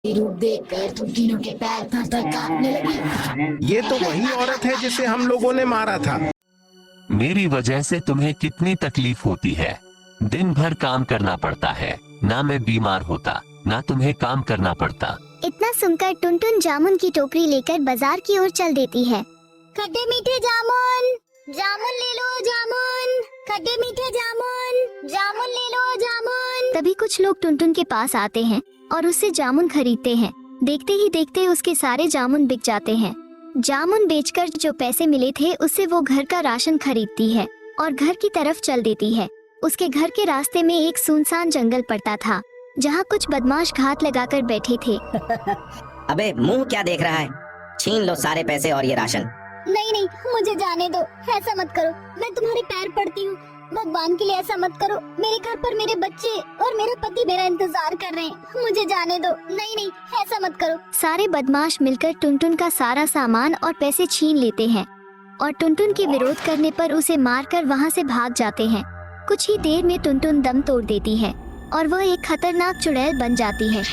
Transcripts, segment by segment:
रूप देखकर तुम तीनों के पैर थर-थर कांपने लगे। ये तो वही औरत है जिसे हम लोगों ने मारा था। मेरी वजह से तुम्हें कितनी तकलीफ होती है। दिन भर काम करना पड़ता है। ना मैं बीमार होता, ना तुम्हें काम करना पड़ता। इतना सुनकर टुनटुन जामुन की टोकरी लेकर बाजार की ओर चल देती है। खट्टे मीठे जामुन, जामुन ले लो जामुन, खट्टे मीठे जामुन, जामुन ले लो जामुन। तभी कुछ लोग टुनटुन के पास आते हैं और उससे जामुन खरीदते हैं। देखते ही देखते उसके सारे जामुन बिक जाते हैं। जामुन बेचकर जो पैसे मिले थे उससे वो घर का राशन खरीदती है और घर की तरफ चल देती है। उसके घर के रास्ते में एक सुनसान जंगल पड़ता था, जहाँ कुछ बदमाश घात लगाकर बैठे थे। अबे मुंह क्या देख रहा है? छीन लो सारे पैसे और ये राशन। नहीं नहीं, मुझे जाने दो, ऐसा मत करो, मैं तुम्हारे पैर पड़ती हूँ। भगवान के लिए ऐसा मत करो, मेरे घर पर मेरे बच्चे और मेरा पति मेरा इंतजार कर रहे हैं, मुझे जाने दो। नहीं नहीं, ऐसा मत करो। सारे बदमाश मिलकर टुनटुन का सारा सामान और पैसे छीन लेते हैं और टुनटुन के विरोध करने पर उसे मारकर वहाँ से भाग जाते हैं। कुछ ही देर में टुनटुन दम तोड़ देती है और वह एक खतरनाक चुड़ैल बन जाती है।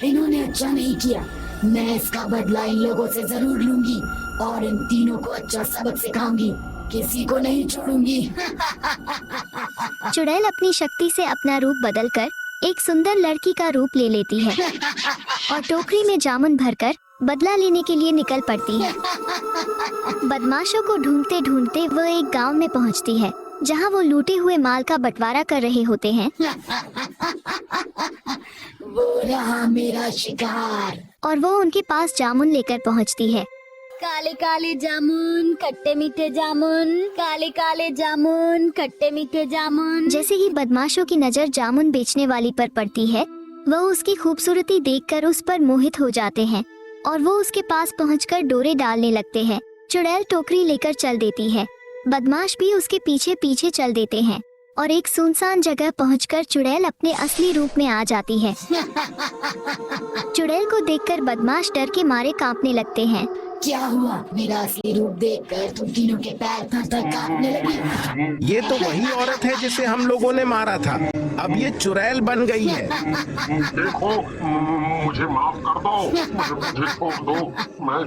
इन्होंने अच्छा नहीं किया, मैं इसका बदला इन लोगों से जरूर लूंगी और इन तीनों को अच्छा सबक सिखाऊंगी, किसी को नहीं छोड़ूंगी। चुड़ैल अपनी शक्ति से अपना रूप बदलकर एक सुंदर लड़की का रूप ले लेती है और टोकरी में जामुन भरकर बदला लेने के लिए निकल पड़ती है। बदमाशों को ढूंढते ढूंढते वह एक गांव में पहुंचती है, जहां वो लूटे हुए माल का बंटवारा कर रहे होते हैं। वो रहा मेरा शिकार। और वो उनके पास जामुन लेकर पहुंचती है। काले काले जामुन, खट्टे मीठे जामुन, काले काले जामुन, खट्टे मीठे जामुन। जैसे ही बदमाशों की नजर जामुन बेचने वाली पर पड़ती है, वह उसकी खूबसूरती देखकर उस पर मोहित हो जाते हैं और वो उसके पास पहुंचकर डोरे डालने लगते हैं। चुड़ैल टोकरी लेकर चल देती है। बदमाश भी उसके पीछे पीछे चल देते हैं और एक सुनसान जगह पहुंचकर चुड़ैल अपने असली रूप में आ जाती है। चुड़ैल को देखकर बदमाश डर के मारे कांपने लगते हैं। क्या हुआ? मेरा असली रूप देखकर तुम तीनों के पैर थर-थर कांपने लगे। ये तो वही औरत है जिसे हम लोगों ने मारा था। अब ये चुड़ैल बन गई है। देखो, मुझे माफ कर दो, मुझे छोड़ दो। मैं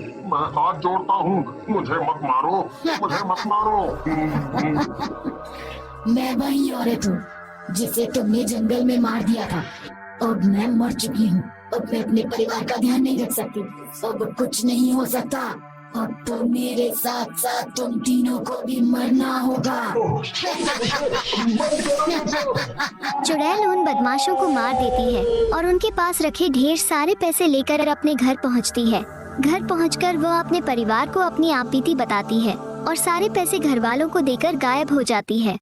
हाथ जोड़ता हूँ, मुझे मत मारो, मुझे मत मारो। मैं वही औरत हूँ जिसे तुमने जंगल में मार दिया था। अब मैं मर चुकी हूँ। अब मैं अपने परिवार का ध्यान नहीं रख सकती। अब कुछ नहीं हो सकता। अब तो मेरे साथ साथ तुम तीनों को भी मरना होगा। चुड़ैल उन बदमाशों को मार देती है और उनके पास रखे ढेर सारे पैसे लेकर अपने घर पहुंचती है। घर पहुंचकर वह अपने परिवार को अपनी आपबीती बताती है और सारे पैसे घर वालों को देकर गायब हो जाती है।